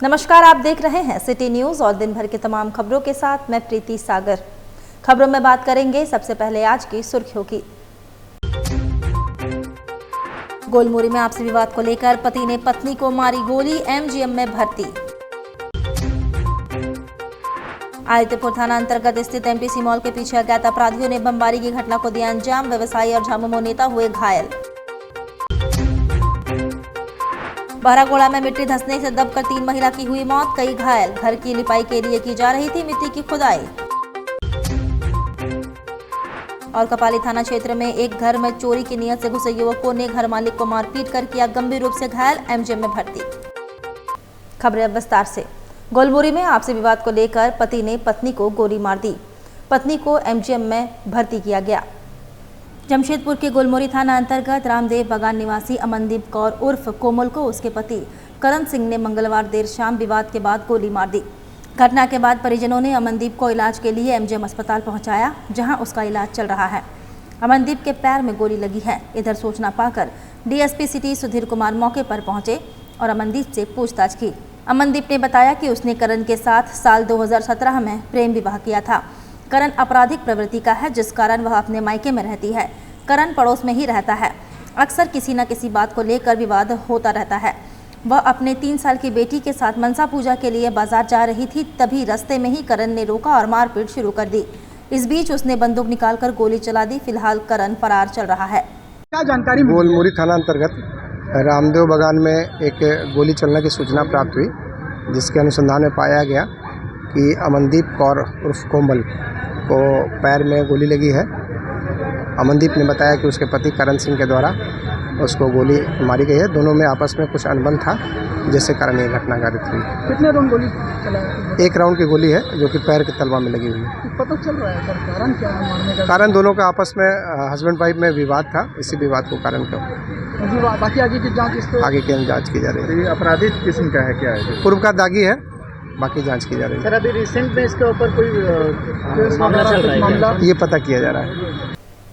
नमस्कार, आप देख रहे हैं सिटी न्यूज और दिन भर की तमाम खबरों के साथ मैं प्रीति सागर। खबरों में बात करेंगे सबसे पहले आज की सुर्खियों की। गोलमुरी में आपसी विवाद को लेकर पति ने पत्नी को मारी गोली, एमजीएम में भर्ती। आदित्यपुर थाना अंतर्गत स्थित एमटीसी मॉल के पीछे अज्ञात अपराधियों ने बमबारी की घटना को दिया अंजाम, व्यवसायी और झामुमो नेता हुए घायल। बहरागोड़ा में मिट्टी धंसने से दबकर 3 महिला की हुई मौत, कई घायल। घर की लिपाई के लिए की जा रही थी मिट्टी की खुदाई। और कपाली थाना क्षेत्र में एक घर में चोरी की नियत से घुसे युवकों ने घर मालिक को मारपीट कर किया गंभीर रूप से घायल, एमजीएम में भर्ती। खबरें अब विस्तार से। गोलमुरी में आपसी विवाद को लेकर पति ने पत्नी को गोली मार दी, पत्नी को एमजीएम में भर्ती किया गया। जमशेदपुर के गोलमुरी थाना अंतर्गत रामदेव बागान निवासी अमनदीप कौर उर्फ कोमल को उसके पति करण सिंह ने मंगलवार देर शाम विवाद के बाद गोली मार दी। घटना के बाद परिजनों ने अमनदीप को इलाज के लिए एमजीएम अस्पताल पहुंचाया, जहां उसका इलाज चल रहा है। अमनदीप के पैर में गोली लगी है। इधर सूचना पाकर डीएसपी सिटी सुधीर कुमार मौके पर पहुंचे और अमनदीप से पूछताछ की। अमनदीप ने बताया कि उसने करण के साथ साल 2017 में प्रेम विवाह किया था। करण आपराधिक प्रवृत्ति का है, जिस कारण वह अपने मायके में रहती है। करण पड़ोस में ही रहता है। अक्सर किसी न किसी बात को लेकर विवाद होता रहता है। वह अपने 3 साल की बेटी के साथ मनसा पूजा के लिए बाजार जा रही थी, तभी रास्ते में ही करण ने रोका और मारपीट शुरू कर दी। इस बीच उसने बंदूक निकालकर गोली चला दी। फिलहाल करण फरार चल रहा है। क्या जानकारी? गोलमुरी थाना अंतर्गत रामदेव बागान में एक गोली चलने की सूचना प्राप्त हुई, जिसके अनुसंधान में पाया गया कि अमनदीप कौर उर्फ कोमल को पैर में गोली लगी है। अमनदीप ने बताया कि उसके पति करण सिंह के द्वारा उसको गोली मारी गई है। दोनों में आपस में कुछ अनबन था, जिससे कारण ये घटना घटित हुई। कितने राउंड गोली चलाया? 1 राउंड की गोली है, जो कि पैर के तलवा में लगी हुई है। पता चल रहा है सर कारण क्या है मारने का? कारण दोनों का आपस में हस्बैंड वाइफ में विवाद था। इसी विवाद को कारण क्यों, बाकी आगे की जांच, इस पर आगे की जाँच की जा रही है। आपराधिक किस्म का है, क्या है? पूर्व का दागी है, बाकी जांच की जा रही है। सर अभी रिसेंट में इसके ऊपर कोई मामला ये पता किया जा रहा है।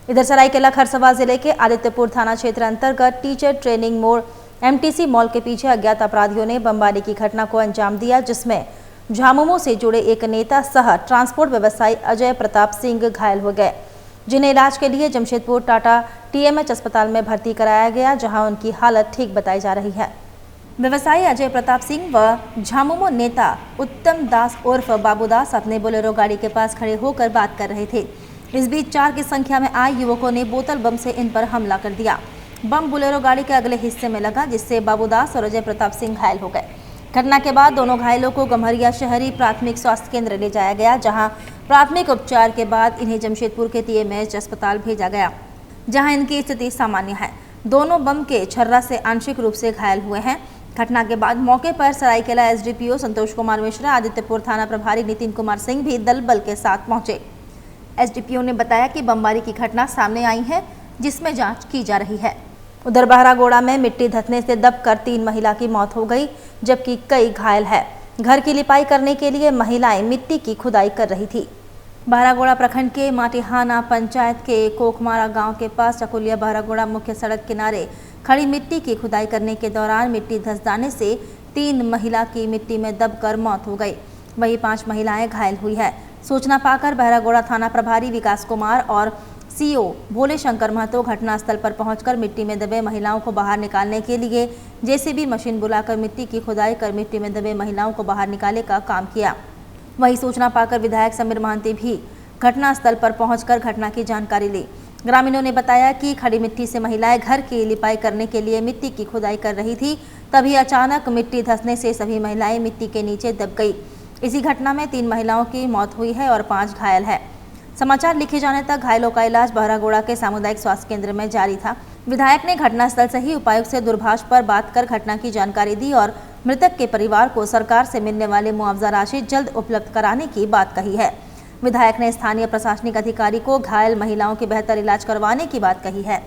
इधर सरायकेला खरसवां जिले के आदित्यपुर थाना क्षेत्र अंतर्गत टीचर ट्रेनिंग मोड़ एमटीसी मॉल के पीछे अज्ञात अपराधियों ने बमबारी की घटना को अंजाम दिया, जिसमें झामुमो से जुड़े एक नेता सह ट्रांसपोर्ट व्यवसायी अजय प्रताप सिंह घायल हो गए, जिन्हें इलाज के लिए जमशेदपुर टाटा टीएमएच अस्पताल में भर्ती कराया गया, जहां उनकी हालत ठीक बताई जा रही है। व्यवसायी अजय प्रताप सिंह व झामुमो नेता उत्तम दास उर्फ बाबूदास अपने बोलेरो गाड़ी के पास खड़े होकर बात कर रहे थे। इस बीच 4 की संख्या में आए युवकों ने बोतल बम से इन पर हमला कर दिया। बम बोलेरो गाड़ी के अगले हिस्से में लगा, जिससे बाबूदास और अजय प्रताप सिंह घायल हो गए। घटना के बाद दोनों घायलों को गम्हरिया शहरी प्राथमिक स्वास्थ्य केंद्र ले जाया गया, जहां प्राथमिक उपचार के बाद इन्हें जमशेदपुर के टीएमएच अस्पताल भेजा गया, जहां इनकी स्थिति सामान्य है। दोनों बम के छर्रा से आंशिक रूप से घायल हुए हैं। घटना के बाद मौके पर सरायकेला एसडीपीओ संतोष कुमार मिश्रा, आदित्यपुर थाना प्रभारी नितिन कुमार सिंह भी दल बल के साथ पहुंचे। एसडीपीओ ने बताया कि बमबारी की घटना सामने आई है, जिसमें जांच की जा रही है। उधर बहरागोड़ा में मिट्टी धंसने से दबकर 3 महिला की मौत हो गई, जबकि कई घायल है। घर की लिपाई करने के लिए महिलाएं मिट्टी की खुदाई कर रही थी। बहरागोड़ा प्रखंड के माटीहाना पंचायत के कोकमारा गांव के पास चकुलिया बहरागोड़ा मुख्य सड़क किनारे खड़ी मिट्टी की खुदाई करने के दौरान मिट्टी धंस जाने से 3 महिला की मिट्टी में दबकर मौत हो गई, वहीं 5 महिलाएं घायल हुई है। सूचना पाकर बहरागोड़ा थाना प्रभारी विकास कुमार और सीओ भोले शंकर महतो घटनास्थल पर पहुंचकर मिट्टी में दबे महिलाओं को बाहर निकालने के लिए जेसीबी मशीन बुलाकर मिट्टी की खुदाई कर मिट्टी में दबे महिलाओं को बाहर निकालने का काम किया। वहीं सूचना पाकर विधायक समीर महंती भी घटनास्थल पर पहुंचकर घटना की जानकारी ली। ग्रामीणों ने बताया कि खड़ी मिट्टी से महिलाएं घर की लिपाई करने के लिए मिट्टी की खुदाई कर रही थी, तभी अचानक मिट्टी धंसने से सभी महिलाएं मिट्टी के नीचे दब गई। इसी घटना में 3 महिलाओं की मौत हुई है और 5 घायल है। समाचार लिखे जाने तक घायलों का इलाज बहरागोड़ा के सामुदायिक स्वास्थ्य केंद्र में जारी था। विधायक ने घटनास्थल से ही उपायुक्त से दूरभाष पर बात कर घटना की जानकारी दी और मृतक के परिवार को सरकार से मिलने वाली मुआवजा राशि जल्द उपलब्ध कराने की बात कही है। विधायक ने स्थानीय प्रशासनिक अधिकारी को घायल महिलाओं के बेहतर इलाज करवाने की बात कही है।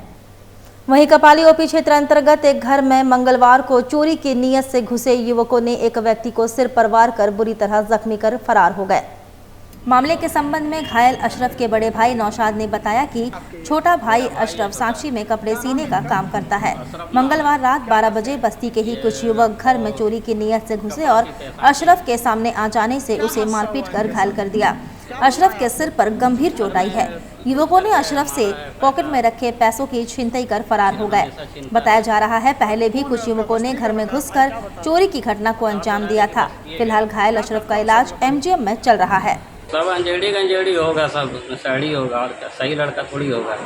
वहीं कपाली ओपी क्षेत्र अंतर्गत एक घर में मंगलवार को चोरी की नीयत से घुसे युवकों ने एक व्यक्ति को सिर पर वार कर बुरी तरह जख्मी कर फरार हो गए। मामले के संबंध में घायल अशरफ के बड़े भाई नौशाद ने बताया कि छोटा भाई अशरफ साक्षी में कपड़े सीने का काम करता है। मंगलवार रात 12 बजे बस्ती के ही कुछ युवक घर में चोरी की नीयत से घुसे और अशरफ के सामने आ जाने से उसे मारपीट कर घायल कर दिया। अशरफ के सिर पर गंभीर चोट आई है। युवकों ने अशरफ से पॉकेट में रखे पैसों की छिनतई कर फरार हो गए। बताया जा रहा है पहले भी कुछ युवकों ने घर में घुसकर चोरी की घटना को अंजाम दिया था। फिलहाल घायल अशरफ का इलाज एमजीएम में चल रहा है। सब अंजेड़ी होगा, सब साड़ी होगा और क्या, सही लड़का थोड़ी होगा।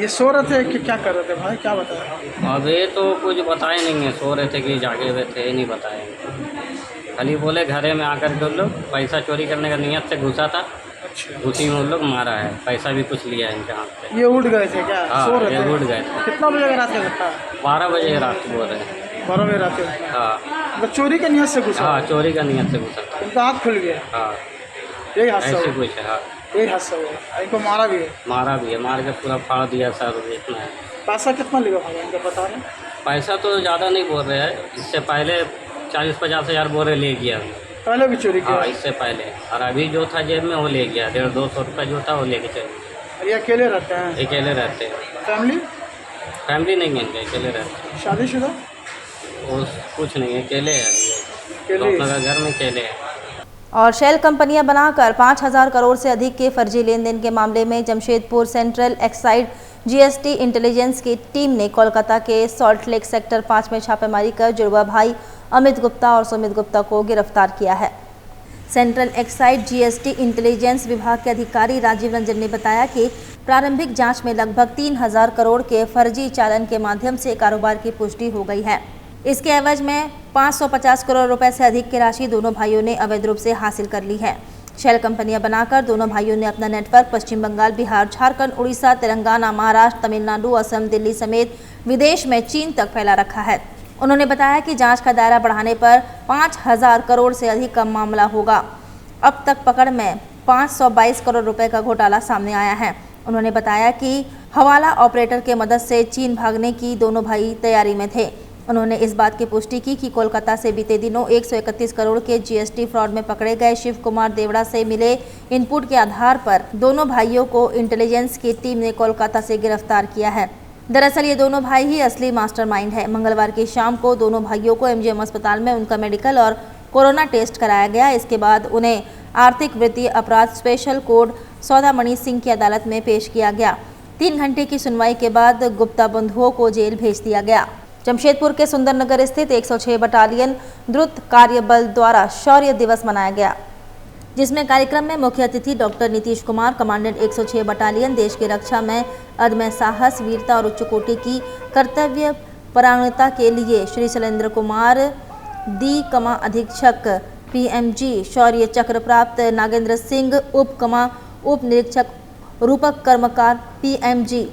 ये सो रहे थे कि क्या कर रहे थे भाई, क्या बताया? अब ये तो कुछ बताए नहीं है, सो रहे थे कि जागे हुए थे, नहीं बताए। खाली बोले घरे में आकर के लोग पैसा चोरी करने का नियत से घुसा था। उसी में उन लोग मारा है, पैसा भी कुछ लिया है इनके हाथ से। ये उठ गए थे क्या? हाँ, सो रहे ये थे? उठ गए थे। कितना बजे का रात का घटना? 12 बजे रात बोल रहे हैं। 12 बजे रात को? हाँ। तो चोरी का नियत से घुसा? हाँ, चोरी का नियत से घुसा था। उनका आँख खुल गया? हाँ, यही हादसा ऐसे हुआ? कुछ है। हाँ, यही हादसा हुआ। इनको मारा भी है? मारा भी है, मार के पूरा फाड़ दिया सर, इतना है। पैसा कितना लेगा भाई, इनका बता रहे? पैसा तो ज़्यादा नहीं बोल रहे हैं, इससे पहले 40-50 हज़ार बोरे ले गया। पहले भी चोरी किया? हाँ, इससे पहले। और अभी जो था जेब में वो ले गया, 150-200 रुपये जो था वो लेके चले। ये अकेले रहते हैं? अकेले रहते हैं। फैमिली नहीं है इनके, अकेले रहते हैं। शादीशुदा? वो कुछ नहीं, अकेले है। अकेले? अपना घर में अकेले है। और शेल कंपनियां बनाकर 5,000 करोड़ से अधिक के फर्जी लेन देन के मामले में Jamshedpur central excise GST intelligence की टीम ने कोलकाता के सॉल्ट लेक सेक्टर 5 में छापेमारी कर जुड़वा भाई अमित गुप्ता और सुमित गुप्ता को गिरफ्तार किया है। सेंट्रल एक्साइज जीएसटी इंटेलिजेंस विभाग के अधिकारी राजीव रंजन ने बताया कि प्रारंभिक जांच में लगभग 3,000 करोड़ के फर्जी चालान के माध्यम से कारोबार की पुष्टि हो गई है। इसके एवज में 550 करोड़ रुपए से अधिक की राशि दोनों भाइयों ने अवैध रूप से हासिल कर ली है। शेल कंपनियां बनाकर दोनों भाइयों ने अपना नेटवर्क पश्चिम बंगाल, बिहार, झारखंड, उड़ीसा, तेलंगाना, महाराष्ट्र, तमिलनाडु, असम, दिल्ली समेत विदेश में चीन तक फैला रखा है। उन्होंने बताया कि जांच का दायरा बढ़ाने पर 5,000 करोड़ से अधिक का मामला होगा। अब तक पकड़ में 522 करोड़ रुपए का घोटाला सामने आया है। उन्होंने बताया कि हवाला ऑपरेटर के मदद से चीन भागने की दोनों भाई तैयारी में थे। उन्होंने इस बात की पुष्टि की कि कोलकाता से बीते दिनों 131 करोड़ के जीएसटी फ्रॉड में पकड़े गए शिव कुमार देवड़ा से मिले इनपुट के आधार पर दोनों भाइयों को इंटेलिजेंस की टीम ने कोलकाता से गिरफ्तार किया है। दरअसल ये दोनों भाई ही असली मास्टरमाइंड है। मंगलवार की शाम को दोनों भाइयों को एमजीएम अस्पताल में उनका मेडिकल और कोरोना टेस्ट कराया गया। इसके बाद उन्हें आर्थिक वित्तीय अपराध स्पेशल कोड सौदामणि सिंह की अदालत में पेश किया गया। 3 घंटे की सुनवाई के बाद गुप्ता बंधुओं को जेल भेज दिया गया। जमशेदपुर के सुंदरनगर स्थित 106 बटालियन द्रुत कार्य बल द्वारा शौर्य दिवस मनाया गया, जिसमें कार्यक्रम में मुख्य अतिथि doctor Nitish Kumar, commandant 106 battalion, देश की रक्षा में अदम्य साहस, वीरता और उच्च कोटि की कर्तव्य परायणता के लिए श्री शैलेंद्र कुमार दी कमा अधीक्षक पीएमजी, शौर्य चक्र प्राप्त नागेंद्र सिंह उप निरीक्षक रूपक कर्मकार पीएमजी,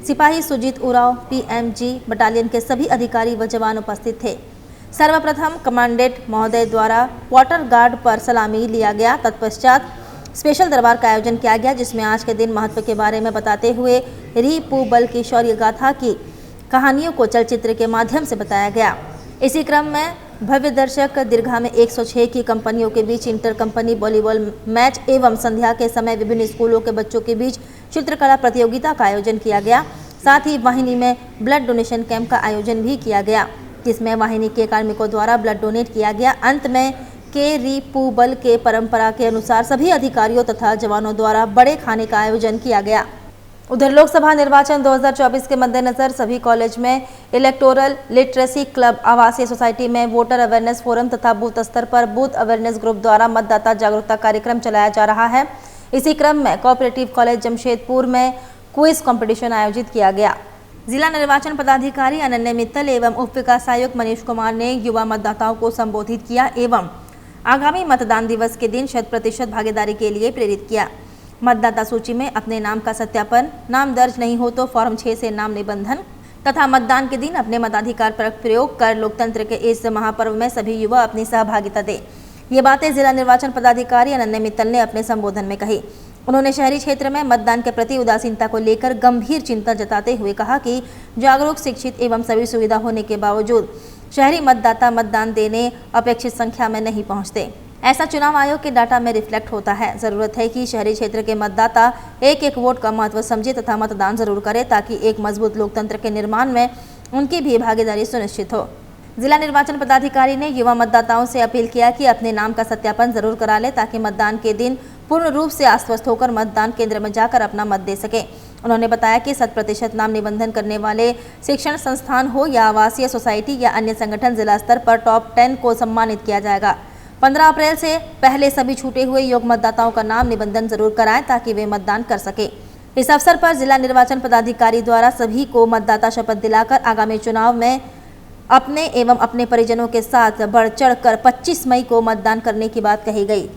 सिपाही सुजीत उराव पीएमजी, बटालियन के सभी अधिकारी व जवान उपस्थित थे। सर्वप्रथम कमांडेंट महोदय द्वारा वाटर गार्ड पर सलामी लिया गया। तत्पश्चात स्पेशल दरबार का आयोजन किया गया, जिसमें आज के दिन महत्व के बारे में बताते हुए री-पू बल की शौर्य गाथा की कहानियों को चलचित्र के माध्यम से बताया गया। इसी क्रम में भव्य दर्शक दीर्घा में 106 की कंपनियों के बीच इंटर कंपनी वॉलीबॉल मैच एवं संध्या के समय विभिन्न स्कूलों के बच्चों के बीच चित्रकला प्रतियोगिता का आयोजन किया गया। साथ ही वाहिनी में ब्लड डोनेशन कैंप का आयोजन भी किया गया, जिसमें वाहिनी के कार्मिकों द्वारा ब्लड डोनेट किया गया। अंत में री-पू बल के परंपरा के अनुसार सभी अधिकारियों तथा जवानों द्वारा बड़े खाने का आयोजन किया गया। उधर लोकसभा निर्वाचन 2024 के मद्देनजर सभी कॉलेज में इलेक्टोरल लिटरेसी क्लब, आवासीय सोसाइटी में वोटर अवेयरनेस फोरम तथा बूथ स्तर पर बूथ अवेयरनेस ग्रुप द्वारा मतदाता जागरूकता कार्यक्रम चलाया जा रहा है। इसी क्रम में कोऑपरेटिव कॉलेज जमशेदपुर में क्विज कंपटीशन आयोजित किया गया। जिला निर्वाचन पदाधिकारी अनन्या मित्तल एवं उप विकास आयुक्त मनीष कुमार ने युवा मतदाताओं को संबोधित किया एवं आगामी मतदान दिवस के दिन 100% भागीदारी के लिए प्रेरित किया। मतदाता सूची में अपने नाम का सत्यापन, नाम दर्ज नहीं हो तो फॉर्म 6 से नाम निबंधन तथा मतदान के दिन अपने मताधिकार पर प्रयोग कर लोकतंत्र के इस महापर्व में सभी युवा अपनी सहभागिता दें। ये बातें जिला निर्वाचन पदाधिकारी अनन्या मित्तल ने अपने संबोधन में कही। उन्होंने शहरी क्षेत्र में मतदान के प्रति उदासीनता को लेकर गंभीर चिंता जताते हुए कहा कि जागरूक, शिक्षित एवं सभी सुविधा होने के बावजूद शहरी मतदाता मतदान देने अपेक्षित संख्या में नहीं पहुंचते। ऐसा चुनाव आयोग के डाटा में रिफ्लेक्ट होता है। जरूरत है कि शहरी क्षेत्र के मतदाता एक एक वोट का महत्व समझे तथा मतदान जरूर करे ताकि एक मजबूत लोकतंत्र के निर्माण में उनकी भी भागीदारी सुनिश्चित हो। जिला निर्वाचन पदाधिकारी ने युवा मतदाताओं से अपील किया कि अपने नाम का सत्यापन जरूर करा ले ताकि मतदान के दिन पूर्ण रूप से आश्वस्त होकर मतदान केंद्र में जाकर अपना मत दे सके। उन्होंने बताया कि 100% नाम निबंधन करने वाले शिक्षण संस्थान हो या आवासीय सोसाइटी या अन्य संगठन जिला स्तर पर टॉप 10 को सम्मानित किया जाएगा। 15 अप्रैल से पहले सभी छूटे हुए योग्य मतदाताओं का नाम निबंधन जरूर कराएं ताकि वे मतदान कर सके। इस अवसर पर जिला निर्वाचन पदाधिकारी द्वारा सभी को मतदाता शपथ दिलाकर आगामी चुनाव में अपने एवं अपने परिजनों के साथ बढ़ चढ़कर 25 मई को मतदान करने की बात कही गई।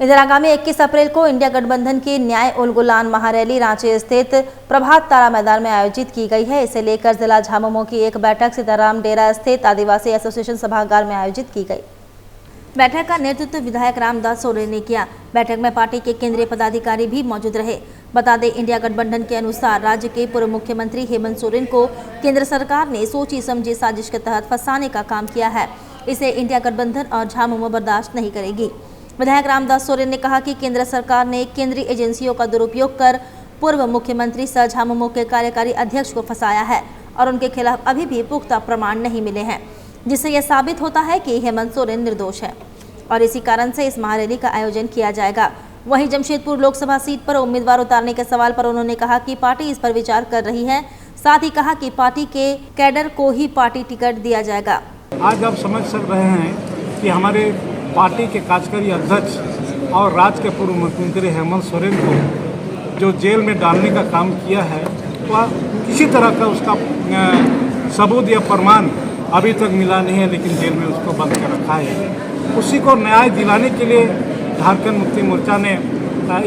इधर आगामी 21 अप्रैल को इंडिया गठबंधन की न्याय उलगुलान महारैली रांची स्थित प्रभात तारा मैदान में आयोजित की गई है। इसे लेकर जिला झामुमो की एक बैठक सीताराम डेरा स्थित आदिवासी एसोसिएशन सभागार में आयोजित की गई। बैठक का नेतृत्व विधायक रामदास सोरेन ने किया। बैठक में पार्टी के केंद्रीय पदाधिकारी भी मौजूद रहे। बता दें, इंडिया गठबंधन के अनुसार राज्य के पूर्व मुख्यमंत्री हेमंत सोरेन को केंद्र सरकार ने सोची समझी साजिश के तहत फंसाने का काम किया है। इसे इंडिया गठबंधन और झामुमो बर्दाश्त नहीं करेगी। विधायक रामदास सोरेन ने कहा कि केंद्र सरकार ने केंद्रीय एजेंसियों का दुरुपयोग कर पूर्व मुख्यमंत्री सह झामुमो के कार्यकारी अध्यक्ष को फंसाया है और उनके खिलाफ अभी भी पुख्ता प्रमाण नहीं मिले हैं, जिससे यह साबित होता है कि हेमंत सोरेन निर्दोष है और इसी कारण से इस महारैली का आयोजन किया जाएगा। वहीं जमशेदपुर लोकसभा सीट पर उम्मीदवार उतारने के सवाल पर उन्होंने कहा कि पार्टी इस पर विचार कर रही है। साथ ही कहा कि पार्टी के कैडर को ही पार्टी टिकट दिया जाएगा। आज आप समझ सक रहे हैं कि हमारे पार्टी के कार्यकारी अध्यक्ष और राज्य के पूर्व मुख्यमंत्री हेमंत सोरेन को जो जेल में डालने का काम किया है, वह किसी तरह का उसका सबूत या प्रमाण अभी तक मिला नहीं है, लेकिन जेल में उसको बंद कर रखा है। उसी को न्याय दिलाने के लिए झारखंड मुक्ति मोर्चा ने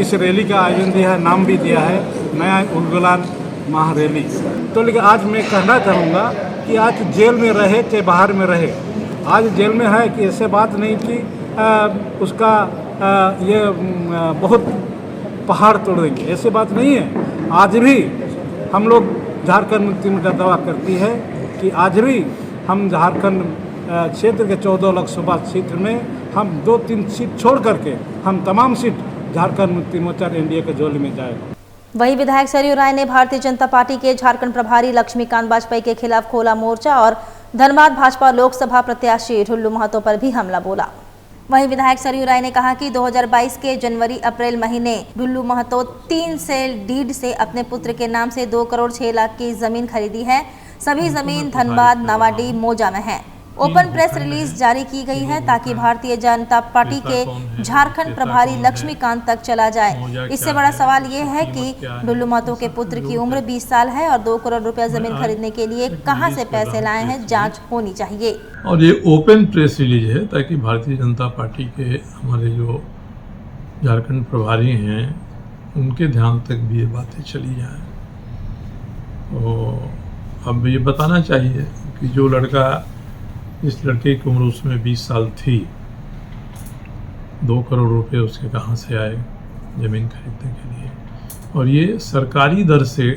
इस रैली का आयोजन दिया है, नाम भी दिया है न्याय उलगुलान महारैली। तो लेकिन आज मैं कहना चाहूँगा कि आज जेल में रहे चाहे बाहर में रहे, आज जेल में है कि ऐसे बात नहीं कि उसका ये बहुत पहाड़ तोड़ देंगे, ऐसे बात नहीं है। आज भी हम लोग झारखंड मुक्ति मोर्चा दावा करती है कि आज भी हम झारखंड क्षेत्र के 14 लोकसभा क्षेत्र में हम 2-3 सीट छोड़ करके हम तमाम सीट झारखंड मुक्ति मोर्चा एनडीए के झोली में जाएगा। वहीं विधायक सरयू राय ने भारतीय जनता पार्टी के झारखंड प्रभारी लक्ष्मीकांत वाजपेयी के खिलाफ खोला मोर्चा और धनबाद भाजपा लोकसभा प्रत्याशी ढुल्लू महतो पर भी हमला बोला। वहीं विधायक सरयू राय ने कहा कि 2022 के जनवरी-अप्रैल महीने ढुल्लू महतो 3 सेल डीड से अपने पुत्र के नाम से 2 करोड़ 6 लाख की जमीन खरीदी है। सभी जमीन धनबाद, नावाडी, मौजा में है। ओपन प्रेस रिलीज जारी की गई है ताकि भारतीय जनता पार्टी के झारखंड प्रभारी लक्ष्मीकांत तक चला जाए। इससे बड़ा सवाल ये है कि ढुल्लू महतो के पुत्र की उम्र 20 साल है और 2 करोड़ रुपया जमीन खरीदने के लिए कहां से पैसे लाए हैं, जांच होनी चाहिए। और ये ओपन प्रेस रिलीज है ताकि भारतीय जनता पार्टी के हमारे जो झारखंड प्रभारी हैं उनके ध्यान तक भी ये बातें चली जाएं। और अब ये बताना चाहिए कि जो लड़का, इस लड़के की उम्र उसमें 20 साल थी, 2 करोड़ रुपए उसके कहाँ से आए ज़मीन खरीदने के लिए, और ये सरकारी दर से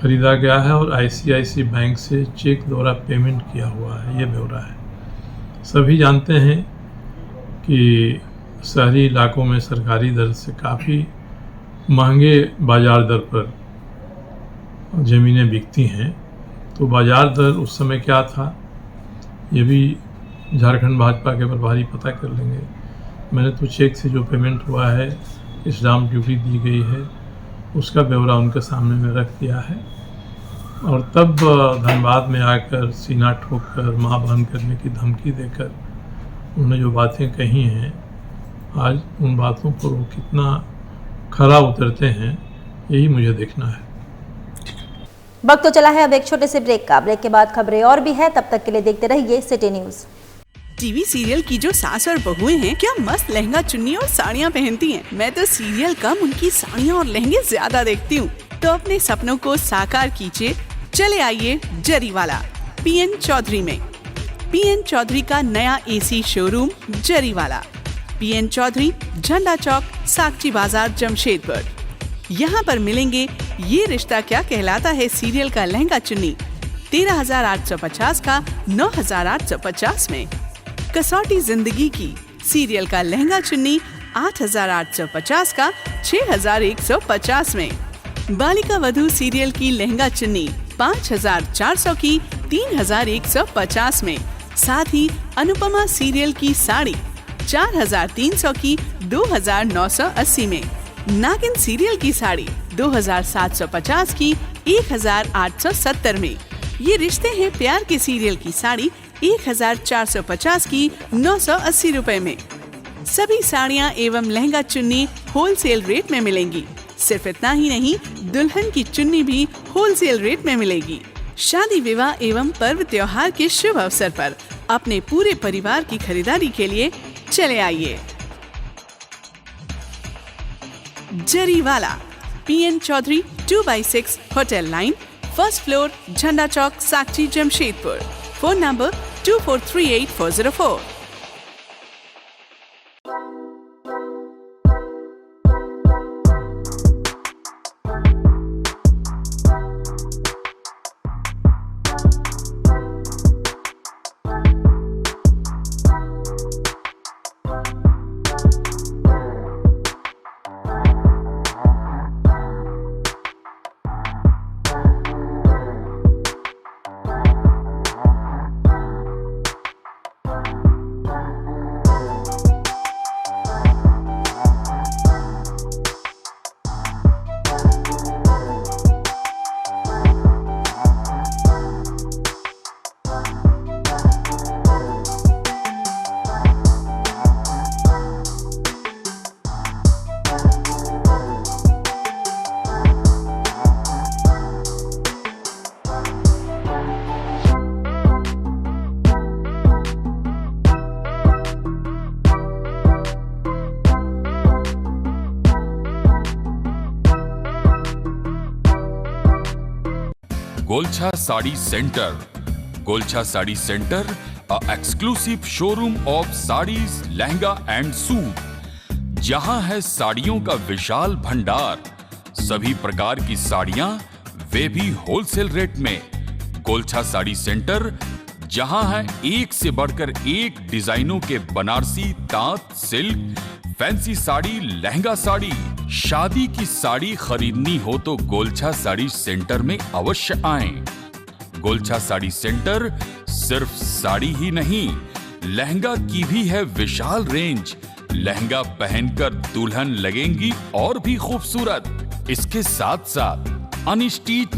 खरीदा गया है और आईसीआईसी बैंक से चेक द्वारा पेमेंट किया हुआ है, ये ब्यौरा है। सभी जानते हैं कि शहरी इलाकों में सरकारी दर से काफ़ी महंगे बाज़ार दर पर ज़मीनें बिकती हैं। तो बाज़ार दर उस समय क्या था, ये भी झारखंड भाजपा के प्रभारी पता कर लेंगे। मैंने तो चेक से जो पेमेंट हुआ है, स्टाम्प ड्यूटी दी गई है, उसका ब्यौरा उनके सामने में रख दिया है। और तब धनबाद में आकर सीना ठोककर मां बंद करने की धमकी देकर उन्होंने जो बातें कही हैं, आज उन बातों पर वो कितना खरा उतरते हैं, यही मुझे देखना है। वक्त तो चला है अब एक छोटे से ब्रेक का। ब्रेक के बाद खबरें और भी है, तब तक के लिए देखते रहिए सिटी न्यूज। टीवी सीरियल की जो सास और बहुएं हैं, क्या मस्त लहंगा चुन्नी और साड़ियाँ पहनती हैं। मैं तो सीरियल कम उनकी साड़ियाँ और लहंगे ज्यादा देखती हूँ। तो अपने सपनों को साकार कीजिए, चले आइए जरीवाला पीएन चौधरी में। पीएन चौधरी का नया AC showroom Zariwala, PN Chaudhary, Jhanda Chowk, सागची बाजार, जमशेदपुर। यहाँ पर मिलेंगे ये रिश्ता क्या कहलाता है सीरियल का लहंगा चुन्नी 13,850 का 9,850 में। कसौटी जिंदगी की सीरियल का लहंगा चुन्नी 8,850 का 6,150 में। बालिका वधू सीरियल की लहंगा चुन्नी 5,400 की 3,150 में। साथ ही अनुपमा सीरियल की साड़ी 4,300 की 2,980 में। नागिन सीरियल की साड़ी 2,750 की 1,870 में। ये रिश्ते हैं प्यार के सीरियल की साड़ी 1,450 की 980 रुपए में। सभी साड़ियाँ एवं लहंगा चुन्नी होलसेल रेट में मिलेंगी। सिर्फ इतना ही नहीं, दुल्हन की चुन्नी भी होलसेल रेट में मिलेगी। शादी विवाह एवं पर्व त्योहार के शुभ अवसर पर अपने पूरे परिवार की खरीदारी के लिए चले आइए। Zariwala, PN Chaudhary 2/6 hotel line, first floor, Jhanda Chowk, Sakchi, Jamshedpur. Phone number 2438-404। Golchha sari centre. Golchha sari centre, a exclusive showroom of saris, lehenga and suit. जहां है साड़ियों का विशाल भंडार, सभी प्रकार की साड़ियां, वे भी होलसेल रेट में। गोलछा साड़ी सेंटर, जहां है एक से बढ़कर एक डिजाइनों के बनारसी, तांत, सिल्क, फैंसी साड़ी, लहंगा साड़ी। शादी की साड़ी खरीदनी हो तो गोलछा साड़ी सेंटर में अवश्य आएं। गोलछा साड़ी सेंटर सिर्फ साड़ी ही नहीं, लहंगा की भी है विशाल रेंज। लहंगा पहनकर दुल्हन लगेंगी और भी खूबसूरत। इसके साथ साथ अनस्टिच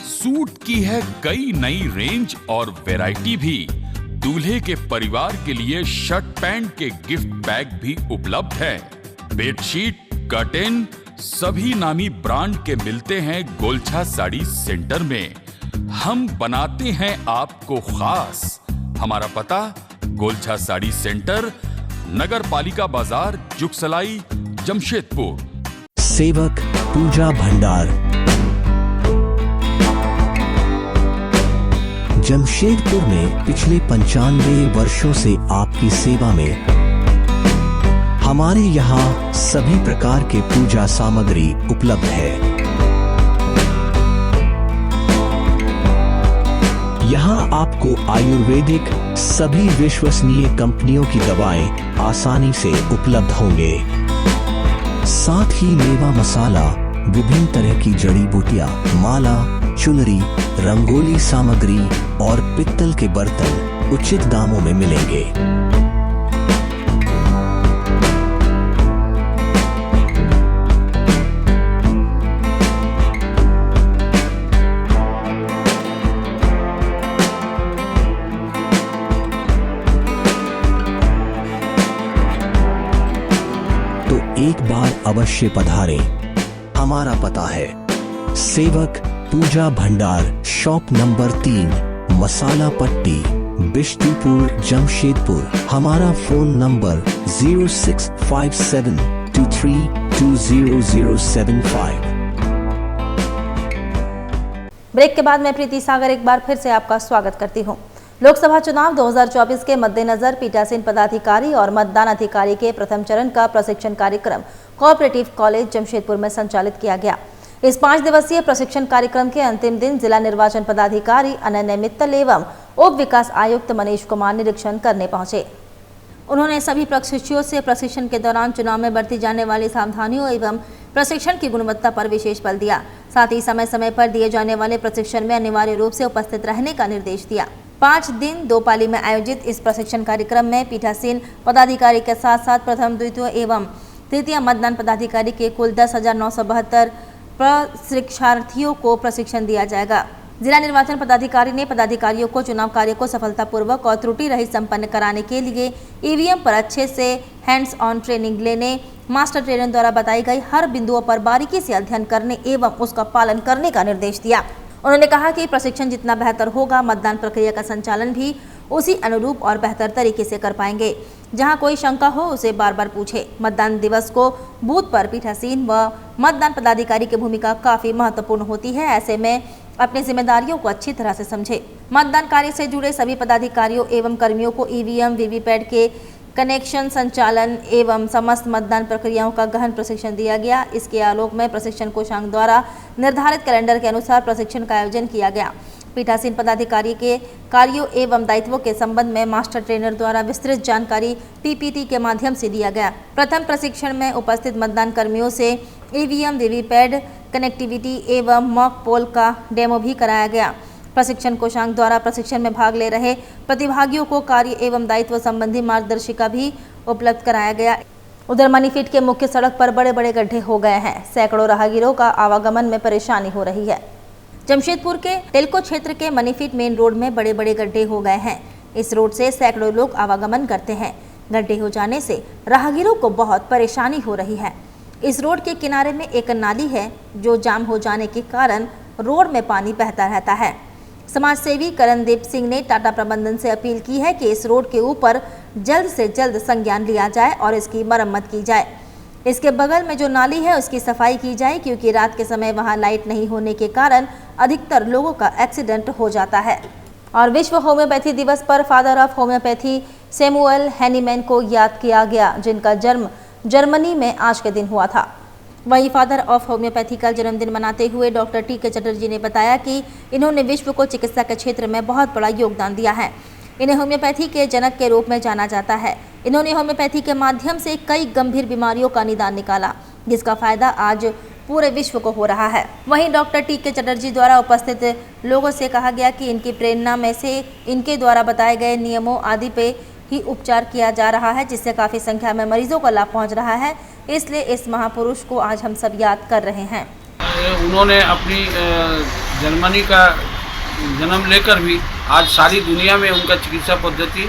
सूट की है कई नई रेंज और वैरायटी भी। दूल्हे के परिवार के लिए शर्ट पैंट के गिफ्ट बैग भी उपलब्ध है। बेडशीट, कर्टेन सभी नामी ब्रांड के मिलते हैं गोलछा साड़ी सेंटर में। हम बनाते हैं आपको खास। हमारा पता गोलछा साड़ी सेंटर, नगर पालिका बाजार, जुगसलाई, जमशेदपुर। सेवक पूजा भंडार, जमशेदपुर में पिछले 95 वर्षों से आपकी सेवा में। हमारे यहाँ सभी प्रकार के पूजा सामग्री उपलब्ध है। यहाँ आपको आयुर्वेदिक सभी विश्वसनीय कंपनियों की दवाएं आसानी से उपलब्ध होंगे। साथ ही मेवा मसाला, विभिन्न तरह की जड़ी बूटियां, माला, चुनरी, रंगोली सामग्री और पित्तल के बर्तन उचित दामों में मिलेंगे। तो एक बार अवश्य पधारें। हमारा पता है सेवक पूजा भंडार, शॉप नंबर 3, मसाला पट्टी, बिष्टुपुर, जमशेदपुर। हमारा फोन नंबर 065723200075। ब्रेक के बाद मैं प्रीति सागर एक बार फिर से आपका स्वागत करती हूं। लोकसभा चुनाव 2024 के मद्देनजर पीठासीन पदाधिकारी और मतदान अधिकारी के प्रथम चरण का प्रशिक्षण कार्यक्रम कोऑपरेटिव कॉलेज जमशेदपुर में संचालित किया गया। इस 5 दिवसीय प्रशिक्षण कार्यक्रम के अंतिम दिन जिला निर्वाचन पदाधिकारी अनन्य मित्तल एवं उप विकास आयुक्त मनीष कुमार निरीक्षण करने पहुंचे। उन्होंने सभी प्रशिक्षुओं से प्रशिक्षण के दौरान चुनाव में बरती जाने वाली सावधानियों एवं प्रशिक्षण की गुणवत्ता पर विशेष बल दिया। साथ ही समय समय पर दिए जाने वाले प्रशिक्षण में अनिवार्य रूप से उपस्थित रहने का निर्देश दिया। 5 दिन 2 पाली में आयोजित इस प्रशिक्षण कार्यक्रम में पीठासीन पदाधिकारी के साथ साथ प्रथम, द्वितीय एवं तृतीय मतदान पदाधिकारी के कुल 10,972 प्रशिक्षार्थियों को प्रशिक्षण दिया जाएगा। जिला निर्वाचन पदाधिकारी ने पदाधिकारियों को चुनाव कार्य को सफलतापूर्वक और त्रुटि रहित संपन्न कराने के लिए ईवीएम पर अच्छे से हैंड्स ऑन ट्रेनिंग लेने, मास्टर ट्रेनर द्वारा बताई गई हर बिंदुओं पर बारीकी से अध्ययन करने एवं उसका पालन करने का निर्देश दिया। उन्होंने कहा कि प्रशिक्षण जितना बेहतर होगा, मतदान प्रक्रिया का संचालन भी उसी अनुरूप और बेहतर तरीके से कर पाएंगे। जहां कोई शंका हो उसे बार बार पूछे। मतदान दिवस को बूथ पर पीठासीन व मतदान पदाधिकारी की भूमिका काफी महत्वपूर्ण होती है। ऐसे में अपनी जिम्मेदारियों को अच्छी तरह से समझे। मतदान कार्य से जुड़े सभी पदाधिकारियों एवं कर्मियों को ईवीएम, वीवीपैट के कनेक्शन, संचालन एवं समस्त मतदान प्रक्रियाओं का गहन प्रशिक्षण दिया गया। इसके आलोक में प्रशिक्षण कोषांग द्वारा निर्धारित कैलेंडर के अनुसार प्रशिक्षण का आयोजन किया गया। पीठासीन पदाधिकारी के कार्यों एवं दायित्वों के संबंध में मास्टर ट्रेनर द्वारा विस्तृत जानकारी पीपीटी के माध्यम से दिया गया। प्रथम प्रशिक्षण में उपस्थित मतदान कर्मियों से ईवीएम, वीवीपैट कनेक्टिविटी एवं मॉक पोल का डेमो भी कराया गया। प्रशिक्षण कोषांग द्वारा प्रशिक्षण में भाग ले रहे प्रतिभागियों को कार्य एवं दायित्व संबंधी मार्गदर्शिका भी उपलब्ध कराया गया। उधर मनीफीट के मुख्य सड़क पर बड़े बड़े गड्ढे हो गए हैं। सैकड़ों राहगीरों का आवागमन में परेशानी हो रही है। जमशेदपुर के टेल्को क्षेत्र के मनीफीट मेन रोड में बड़े बड़े गड्ढे हो गए हैं। इस रोड से सैकड़ों लोग आवागमन करते हैं। गड्ढे हो जाने से राहगीरों को बहुत परेशानी हो रही है। इस रोड के किनारे में एक नाली है जो जाम हो जाने के कारण रोड में पानी बहता रहता है। समाजसेवी करणदीप सिंह ने टाटा प्रबंधन से अपील की है कि इस रोड के ऊपर जल्द से जल्द संज्ञान लिया जाए और इसकी मरम्मत की जाए। इसके बगल में जो नाली है उसकी सफाई की जाए, क्योंकि रात के समय वहां लाइट नहीं होने के कारण अधिकतर लोगों का एक्सीडेंट हो जाता है। और विश्व होम्योपैथी दिवस पर father of homeopathy Samuel Hahnemann को याद किया गया, जिनका जन्म जर्मनी में आज के दिन हुआ था। वहीं फादर ऑफ होम्योपैथी का जन्मदिन मनाते हुए डॉक्टर टी.के. चटर्जी ने बताया कि इन्होंने विश्व को चिकित्सा के क्षेत्र में बहुत बड़ा योगदान दिया है। इन्हें होम्योपैथी के जनक के रूप में जाना जाता है। इन्होंने होम्योपैथी के माध्यम से कई गंभीर बीमारियों का निदान निकाला, जिसका फायदा आज पूरे विश्व को हो रहा है। वहीं डॉक्टर टी.के. चटर्जी द्वारा उपस्थित लोगों से कहा गया कि इनकी प्रेरणा में से इनके द्वारा बताए गए नियमों आदि पे ही उपचार किया जा रहा है, जिससे काफ़ी संख्या में मरीजों को लाभ पहुंच रहा है। इसलिए इस महापुरुष को आज हम सब याद कर रहे हैं। उन्होंने अपनी जर्मनी का जन्म लेकर भी आज सारी दुनिया में उनका चिकित्सा पद्धति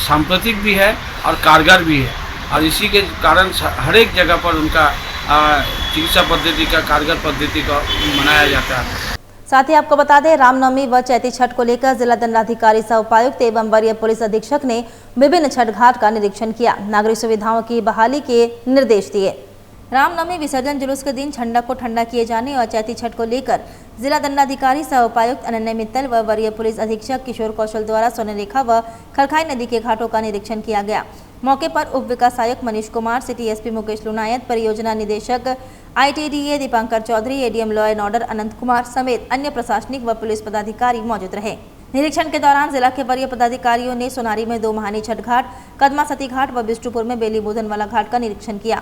सांप्रतिक भी है और कारगर भी है, और इसी के कारण हर एक जगह पर उनका चिकित्सा पद्धति का कारगर पद्धति का मनाया जाता है। साथ ही आपको बता दें, रामनवमी व चैती छठ को लेकर जिला दंडाधिकारी सह उपायुक्त एवं वरीय पुलिस अधीक्षक ने विभिन्न छठ घाट का निरीक्षण किया, नागरिक सुविधाओं की बहाली के निर्देश दिए। रामनवमी विसर्जन जुलूस के दिन झंडा को ठंडा किए जाने और चैती छठ को लेकर जिला दंडाधिकारी सह उपायुक्त अनन्या मित्तल व वरीय पुलिस अधीक्षक किशोर कौशल द्वारा सोनेरेखा व खरखाई नदी के घाटों का निरीक्षण किया गया। मौके पर उप विकास आयुक्त मनीष कुमार, सिटी एसपी मुकेश लुनायत, परियोजना निदेशक ITDA Dipankar Chaudhary, ADM law and order Anant Kumar समेत अन्य प्रशासनिक व पुलिस पदाधिकारी मौजूद रहे। निरीक्षण के दौरान जिला के वरीय पदाधिकारियों ने सोनारी में 2 महानी छठ घाट, कदमा सती घाट व बिष्टुपुर में बेली बोधन वाला घाट का निरीक्षण किया।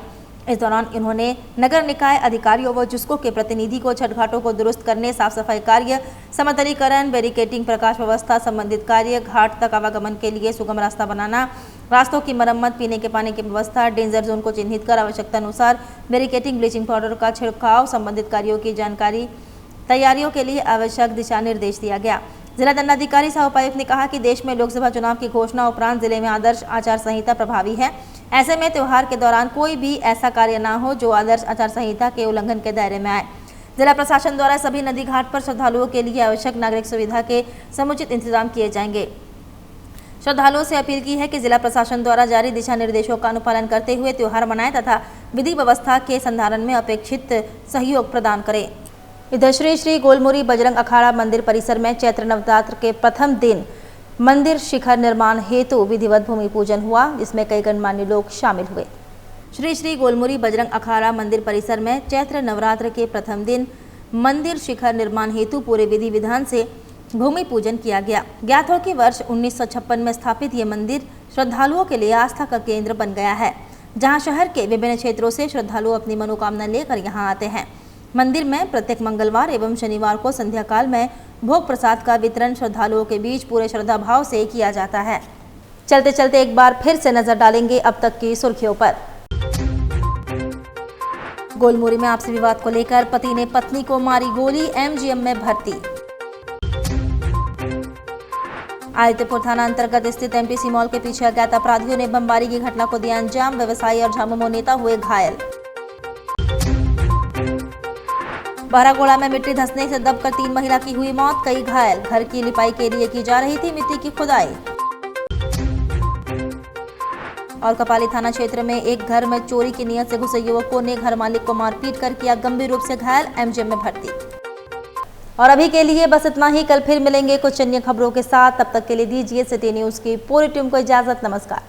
इस दौरान इन्होंने नगर निकाय अधिकारियों व जुस्को के प्रतिनिधि को छठ घाटों को दुरुस्त करने, साफ सफाई कार्य, समतलीकरण, बैरिकेटिंग, प्रकाश व्यवस्था संबंधित कार्य, घाट तक आवागमन के लिए सुगम रास्ता बनाना, रास्तों की मरम्मत, पीने के पानी की व्यवस्था, डेंजर जोन को चिन्हित कर आवश्यकता अनुसार बैरिकेटिंग, ब्लीचिंग पाउडर का छिड़काव संबंधित कार्यों की जानकारी तैयारियों के लिए आवश्यक दिशा निर्देश दिया गया। जिला दंडाधिकारी सह उपायुक्त ने कहा कि देश में लोकसभा चुनाव की घोषणा उपरांत जिले में आदर्श आचार संहिता प्रभावी है। ऐसे में त्योहार के दौरान कोई भी ऐसा कार्य न हो जो आदर्श आचार संहिता के उल्लंघन के दायरे में आए। जिला प्रशासन द्वारा सभी नदी घाट पर श्रद्धालुओं के लिए आवश्यक नागरिक सुविधा के समुचित इंतजाम किए जाएंगे। श्रद्धालुओं से अपील की है कि जिला प्रशासन द्वारा जारी दिशा निर्देशों का अनुपालन करते हुए त्योहार मनाएं तथा विधि व्यवस्था के संधारण में अपेक्षित सहयोग प्रदान करें। इधर श्री श्री गोलमुरी बजरंग अखाड़ा मंदिर परिसर में चैत्र नवरात्र के प्रथम दिन मंदिर शिखर निर्माण हेतु विधिवत भूमि पूजन हुआ, जिसमें कई गणमान्य लोग शामिल हुए। श्री श्री गोलमुरी बजरंग अखाड़ा मंदिर परिसर में चैत्र नवरात्र के प्रथम दिन मंदिर शिखर निर्माण हेतु पूरे विधि विधान से भूमि पूजन किया गया। ज्ञात हो कि वर्ष 1956 में स्थापित ये मंदिर श्रद्धालुओं के लिए आस्था का केंद्र बन गया है, जहां शहर के विभिन्न क्षेत्रों से श्रद्धालु अपनी मनोकामना लेकर यहां आते हैं। मंदिर में प्रत्येक मंगलवार एवं शनिवार को संध्या काल में भोग प्रसाद का वितरण श्रद्धालुओं के बीच पूरे श्रद्धा भाव से किया जाता है। चलते चलते एक बार फिर से नजर डालेंगे अब तक की सुर्खियों पर। गोलमुरी में आपसी विवाद को लेकर पति ने पत्नी को मारी गोली, एमजीएम में भर्ती। आदित्यपुर थाना अंतर्गत स्थित एमटीसी मॉल के पीछे अज्ञात अपराधियों ने बमबारी की घटना को दिया अंजाम। व्यवसायी और झामुमो नेता हुए घायल। बहरागोड़ा में मिट्टी धंसने से दबकर 3 महिला की हुई मौत, कई घायल। घर की लिपाई के लिए की जा रही थी मिट्टी की खुदाई। और कपाली थाना क्षेत्र में एक घर में चोरी की नियत से घुसे युवकों ने घर मालिक को मारपीट कर किया गंभीर रूप से घायल, एमजीएम में भर्ती। और अभी के लिए बस इतना ही। कल फिर मिलेंगे कुछ अन्य खबरों के साथ। तब तक के लिए दीजिए सिटी न्यूज़ की पूरी टीम को इजाजत। नमस्कार।